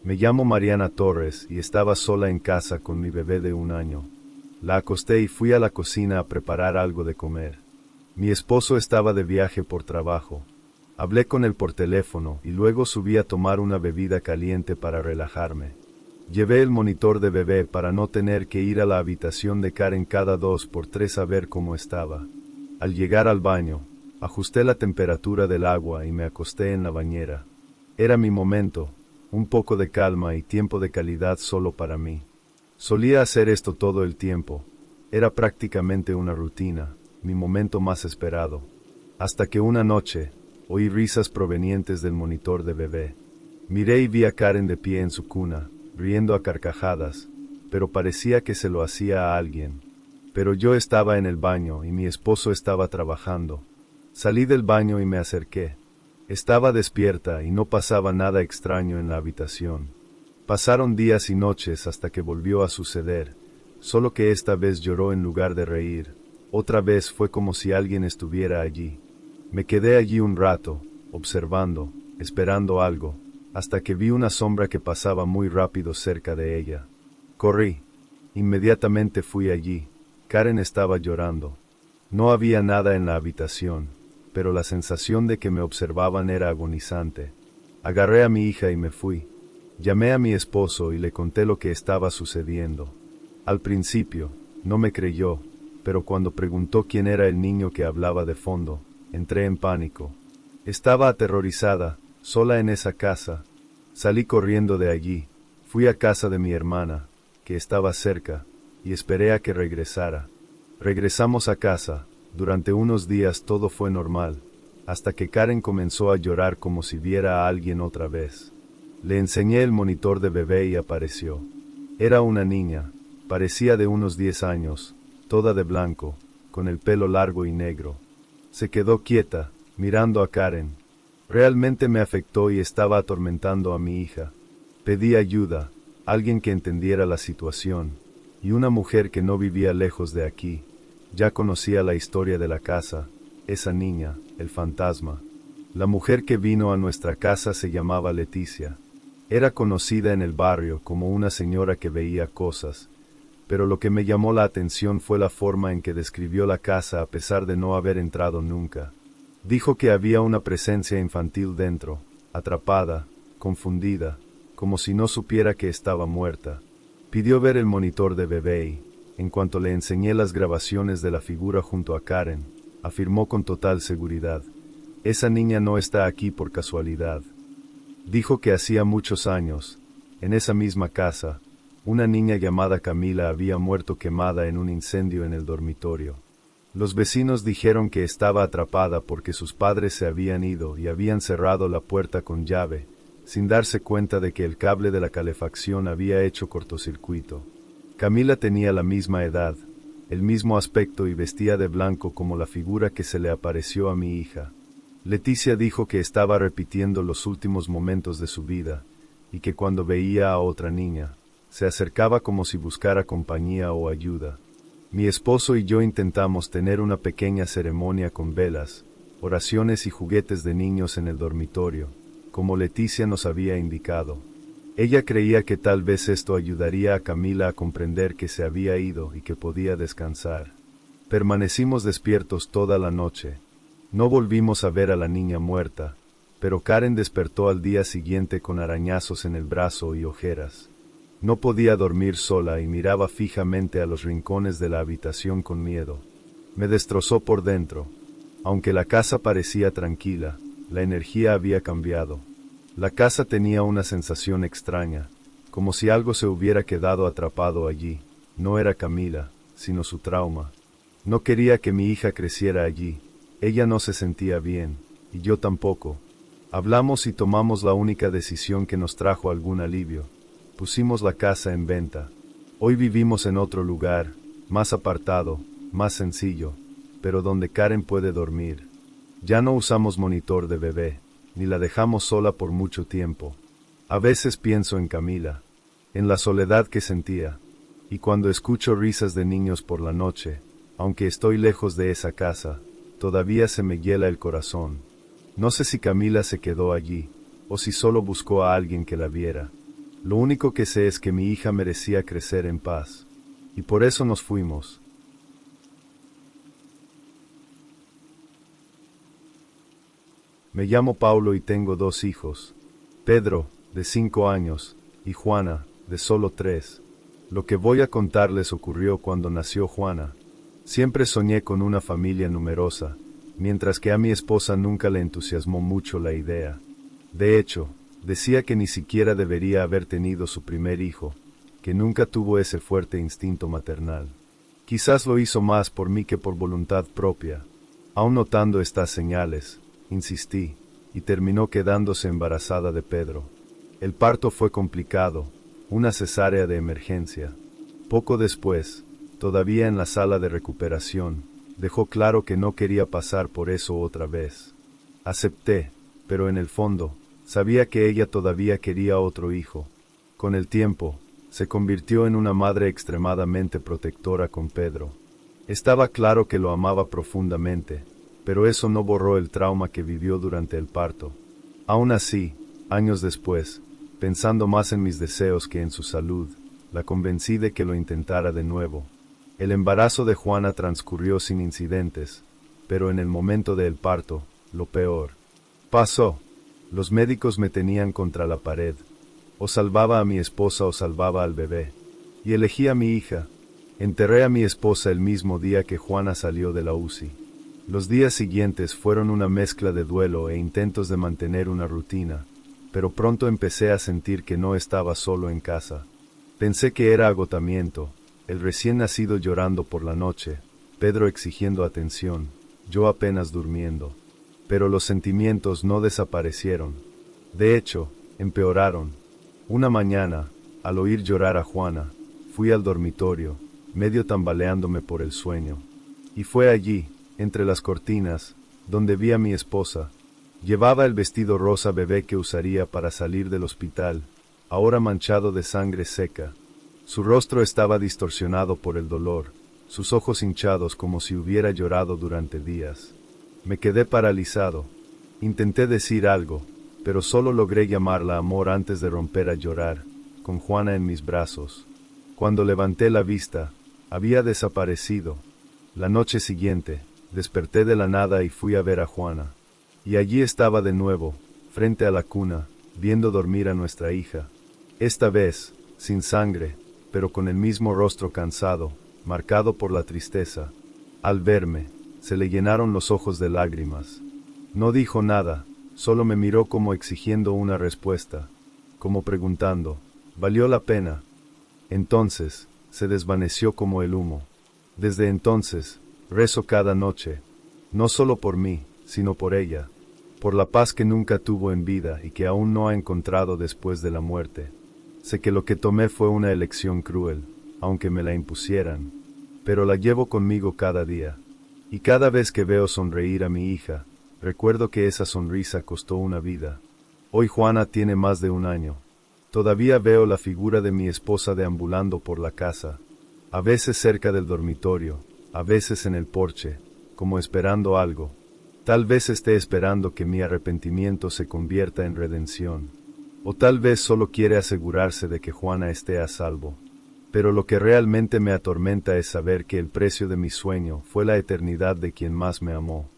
Me llamo Mariana Torres y estaba sola en casa con mi bebé de 1 año. La acosté y fui a la cocina a preparar algo de comer. Mi esposo estaba de viaje por trabajo. Hablé con él por teléfono y luego subí a tomar una bebida caliente para relajarme. Llevé el monitor de bebé para no tener que ir a la habitación de Karen cada 2 por 3 a ver cómo estaba. Al llegar al baño, ajusté la temperatura del agua y me acosté en la bañera. Era mi momento, un poco de calma y tiempo de calidad solo para mí. Solía hacer esto todo el tiempo. Era prácticamente una rutina, mi momento más esperado. Hasta que una noche, oí risas provenientes del monitor de bebé. Miré y vi a Karen de pie en su cuna, riendo a carcajadas, pero parecía que se lo hacía a alguien. Pero yo estaba en el baño y mi esposo estaba trabajando. Salí del baño y me acerqué. Estaba despierta y no pasaba nada extraño en la habitación. Pasaron días y noches hasta que volvió a suceder, solo que esta vez lloró en lugar de reír. Otra vez fue como si alguien estuviera allí. Me quedé allí un rato, observando, esperando algo, hasta que vi una sombra que pasaba muy rápido cerca de ella. Corrí. Inmediatamente fui allí. Karen estaba llorando. No había nada en la habitación, pero la sensación de que me observaban era agonizante. Agarré a mi hija y me fui. Llamé a mi esposo y le conté lo que estaba sucediendo. Al principio, no me creyó, pero cuando preguntó quién era el niño que hablaba de fondo, entré en pánico. Estaba aterrorizada, sola en esa casa. Salí corriendo de allí, fui a casa de mi hermana, que estaba cerca, y esperé a que regresara. Regresamos a casa. Durante unos días todo fue normal, hasta que Karen comenzó a llorar como si viera a alguien otra vez. Le enseñé el monitor de bebé y apareció. Era una niña, parecía de unos 10 años, toda de blanco, con el pelo largo y negro. Se quedó quieta, mirando a Karen. Realmente me afectó y estaba atormentando a mi hija. Pedí ayuda, alguien que entendiera la situación, y una mujer que no vivía lejos de aquí. Ya conocía la historia de la casa, esa niña, el fantasma. La mujer que vino a nuestra casa se llamaba Leticia. Era conocida en el barrio como una señora que veía cosas, pero lo que me llamó la atención fue la forma en que describió la casa a pesar de no haber entrado nunca. Dijo que había una presencia infantil dentro, atrapada, confundida, como si no supiera que estaba muerta. Pidió ver el monitor de bebé y, en cuanto le enseñé las grabaciones de la figura junto a Karen, afirmó con total seguridad: esa niña no está aquí por casualidad. Dijo que hacía muchos años, en esa misma casa, una niña llamada Camila había muerto quemada en un incendio en el dormitorio. Los vecinos dijeron que estaba atrapada porque sus padres se habían ido y habían cerrado la puerta con llave, sin darse cuenta de que el cable de la calefacción había hecho cortocircuito. Camila tenía la misma edad, el mismo aspecto y vestía de blanco como la figura que se le apareció a mi hija. Leticia dijo que estaba repitiendo los últimos momentos de su vida, y que cuando veía a otra niña, se acercaba como si buscara compañía o ayuda. Mi esposo y yo intentamos tener una pequeña ceremonia con velas, oraciones y juguetes de niños en el dormitorio, como Leticia nos había indicado. Ella creía que tal vez esto ayudaría a Camila a comprender que se había ido y que podía descansar. Permanecimos despiertos toda la noche. No volvimos a ver a la niña muerta, pero Karen despertó al día siguiente con arañazos en el brazo y ojeras. No podía dormir sola y miraba fijamente a los rincones de la habitación con miedo. Me destrozó por dentro. Aunque la casa parecía tranquila, la energía había cambiado. La casa tenía una sensación extraña, como si algo se hubiera quedado atrapado allí. No era Camila, sino su trauma. No quería que mi hija creciera allí. Ella no se sentía bien, y yo tampoco. Hablamos y tomamos la única decisión que nos trajo algún alivio. Pusimos la casa en venta. Hoy vivimos en otro lugar, más apartado, más sencillo, pero donde Karen puede dormir. Ya no usamos monitor de bebé, ni la dejamos sola por mucho tiempo. A veces pienso en Camila, en la soledad que sentía, y cuando escucho risas de niños por la noche, aunque estoy lejos de esa casa, todavía se me hiela el corazón. No sé si Camila se quedó allí, o si solo buscó a alguien que la viera. Lo único que sé es que mi hija merecía crecer en paz. Y por eso nos fuimos. Me llamo Paulo y tengo 2 hijos. Pedro, de 5 años, y Juana, de solo 3. Lo que voy a contarles ocurrió cuando nació Juana. Siempre soñé con una familia numerosa, mientras que a mi esposa nunca le entusiasmó mucho la idea. De hecho, decía que ni siquiera debería haber tenido su primer hijo, que nunca tuvo ese fuerte instinto maternal. Quizás lo hizo más por mí que por voluntad propia. Aun notando estas señales, insistí, y terminó quedándose embarazada de Pedro. El parto fue complicado, una cesárea de emergencia. Poco después, todavía en la sala de recuperación, dejó claro que no quería pasar por eso otra vez. Acepté, pero en el fondo, sabía que ella todavía quería otro hijo. Con el tiempo, se convirtió en una madre extremadamente protectora con Pedro. Estaba claro que lo amaba profundamente, pero eso no borró el trauma que vivió durante el parto. Aún así, años después, pensando más en mis deseos que en su salud, la convencí de que lo intentara de nuevo. El embarazo de Juana transcurrió sin incidentes, pero en el momento del parto, lo peor pasó. Los médicos me tenían contra la pared. O salvaba a mi esposa o salvaba al bebé. Y elegí a mi hija. Enterré a mi esposa el mismo día que Juana salió de la UCI. Los días siguientes fueron una mezcla de duelo e intentos de mantener una rutina, pero pronto empecé a sentir que no estaba solo en casa. Pensé que era agotamiento, el recién nacido llorando por la noche, Pedro exigiendo atención, yo apenas durmiendo. Pero los sentimientos no desaparecieron. De hecho, empeoraron. Una mañana, al oír llorar a Juana, fui al dormitorio, medio tambaleándome por el sueño. Y fue allí, entre las cortinas, donde vi a mi esposa. Llevaba el vestido rosa bebé que usaría para salir del hospital, ahora manchado de sangre seca. Su rostro estaba distorsionado por el dolor, sus ojos hinchados como si hubiera llorado durante días. Me quedé paralizado. Intenté decir algo, pero solo logré llamarla amor antes de romper a llorar, con Juana en mis brazos. Cuando levanté la vista, había desaparecido. La noche siguiente, desperté de la nada y fui a ver a Juana. Y allí estaba de nuevo, frente a la cuna, viendo dormir a nuestra hija. Esta vez, sin sangre, pero con el mismo rostro cansado, marcado por la tristeza. Al verme, se le llenaron los ojos de lágrimas. No dijo nada, solo me miró como exigiendo una respuesta, como preguntando, ¿valió la pena? Entonces, se desvaneció como el humo. Desde entonces, rezo cada noche, no solo por mí, sino por ella, por la paz que nunca tuvo en vida y que aún no ha encontrado después de la muerte. Sé que lo que tomé fue una elección cruel, aunque me la impusieran, pero la llevo conmigo cada día. Y cada vez que veo sonreír a mi hija, recuerdo que esa sonrisa costó una vida. Hoy Juana tiene más de 1 año. Todavía veo la figura de mi esposa deambulando por la casa, a veces cerca del dormitorio, a veces en el porche, como esperando algo. Tal vez esté esperando que mi arrepentimiento se convierta en redención. O tal vez solo quiere asegurarse de que Juana esté a salvo. Pero lo que realmente me atormenta es saber que el precio de mi sueño fue la eternidad de quien más me amó.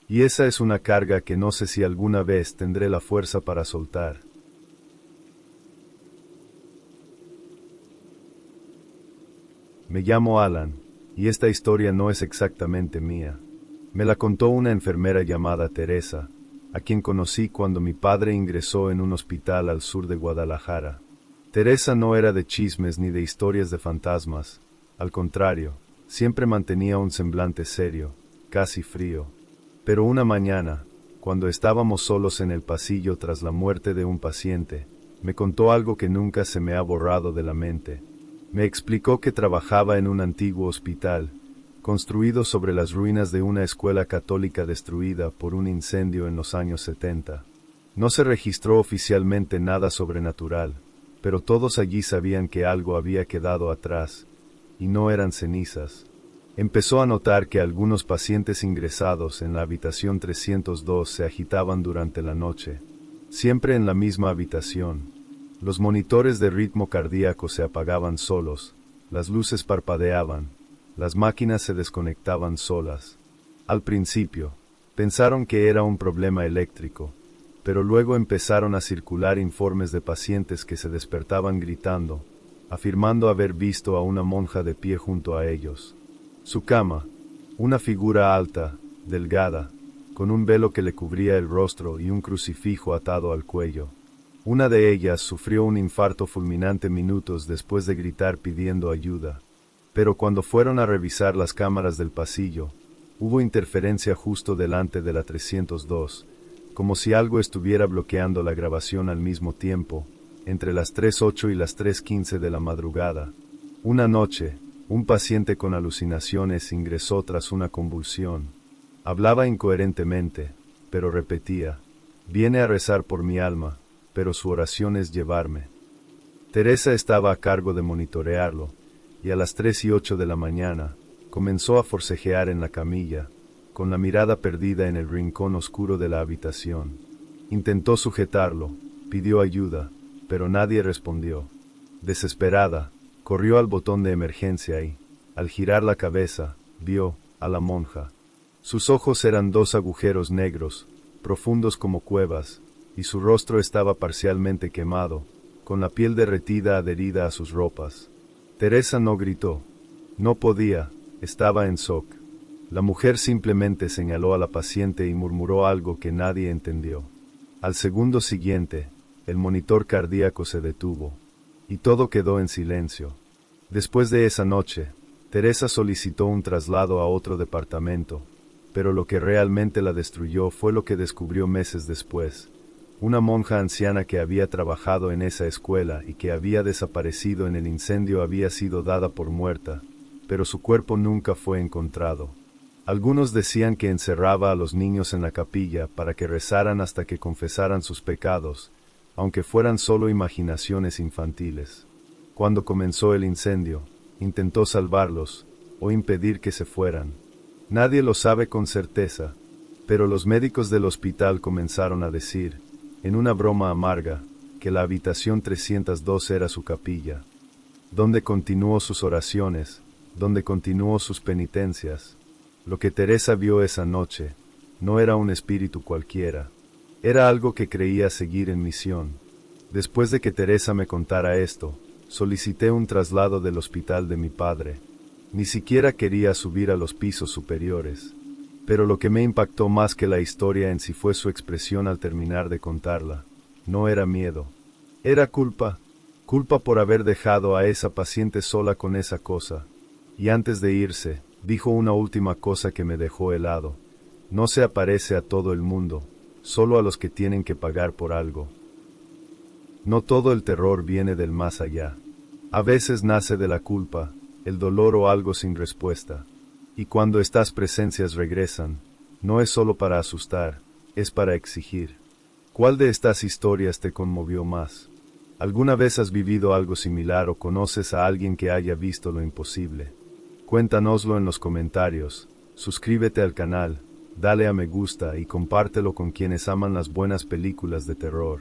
Y esa es una carga que no sé si alguna vez tendré la fuerza para soltar. Me llamo Alan, y esta historia no es exactamente mía. Me la contó una enfermera llamada Teresa, a quien conocí cuando mi padre ingresó en un hospital al sur de Guadalajara. Teresa no era de chismes ni de historias de fantasmas, al contrario, siempre mantenía un semblante serio, casi frío. Pero una mañana, cuando estábamos solos en el pasillo tras la muerte de un paciente, me contó algo que nunca se me ha borrado de la mente. Me explicó que trabajaba en un antiguo hospital, construido sobre las ruinas de una escuela católica destruida por un incendio en los años 70. No se registró oficialmente nada sobrenatural, pero todos allí sabían que algo había quedado atrás, y no eran cenizas. Empezó a notar que algunos pacientes ingresados en la habitación 302 se agitaban durante la noche, siempre en la misma habitación. Los monitores de ritmo cardíaco se apagaban solos, las luces parpadeaban, las máquinas se desconectaban solas. Al principio, pensaron que era un problema eléctrico, pero luego empezaron a circular informes de pacientes que se despertaban gritando, afirmando haber visto a una monja de pie junto a ellos. Su cama, una figura alta, delgada, con un velo que le cubría el rostro y un crucifijo atado al cuello. Una de ellas sufrió un infarto fulminante minutos después de gritar pidiendo ayuda. Pero cuando fueron a revisar las cámaras del pasillo, hubo interferencia justo delante de la 302, como si algo estuviera bloqueando la grabación al mismo tiempo, entre las 3:08 y las 3:15 de la madrugada. Una noche, un paciente con alucinaciones ingresó tras una convulsión. Hablaba incoherentemente, pero repetía, «Viene a rezar por mi alma, pero su oración es llevarme». Teresa estaba a cargo de monitorearlo, y a las 3:08 de la mañana, comenzó a forcejear en la camilla, con la mirada perdida en el rincón oscuro de la habitación. Intentó sujetarlo, pidió ayuda, pero nadie respondió. Desesperada, corrió al botón de emergencia y, al girar la cabeza, vio a la monja. Sus ojos eran dos agujeros negros, profundos como cuevas, y su rostro estaba parcialmente quemado, con la piel derretida adherida a sus ropas. Teresa no gritó. No podía, estaba en shock. La mujer simplemente señaló a la paciente y murmuró algo que nadie entendió. Al segundo siguiente, el monitor cardíaco se detuvo, y todo quedó en silencio. Después de esa noche, Teresa solicitó un traslado a otro departamento, pero lo que realmente la destruyó fue lo que descubrió meses después. Una monja anciana que había trabajado en esa escuela y que había desaparecido en el incendio había sido dada por muerta, pero su cuerpo nunca fue encontrado. Algunos decían que encerraba a los niños en la capilla para que rezaran hasta que confesaran sus pecados, aunque fueran solo imaginaciones infantiles. Cuando comenzó el incendio, intentó salvarlos, o impedir que se fueran. Nadie lo sabe con certeza, pero los médicos del hospital comenzaron a decir, en una broma amarga, que la habitación 302 era su capilla, donde continuó sus oraciones, donde continuó sus penitencias. Lo que Teresa vio esa noche no era un espíritu cualquiera, era algo que creía seguir en misión. Después de que Teresa me contara esto, solicité un traslado del hospital de mi padre. Ni siquiera quería subir a los pisos superiores. Pero lo que me impactó más que la historia en sí fue su expresión al terminar de contarla. No era miedo. Era culpa. Culpa por haber dejado a esa paciente sola con esa cosa. Y antes de irse, dijo una última cosa que me dejó helado. No se aparece a todo el mundo, solo a los que tienen que pagar por algo. No todo el terror viene del más allá. A veces nace de la culpa, el dolor o algo sin respuesta. Y cuando estas presencias regresan, no es solo para asustar, es para exigir. ¿Cuál de estas historias te conmovió más? ¿Alguna vez has vivido algo similar o conoces a alguien que haya visto lo imposible? Cuéntanoslo en los comentarios, suscríbete al canal, dale a me gusta y compártelo con quienes aman las buenas películas de terror.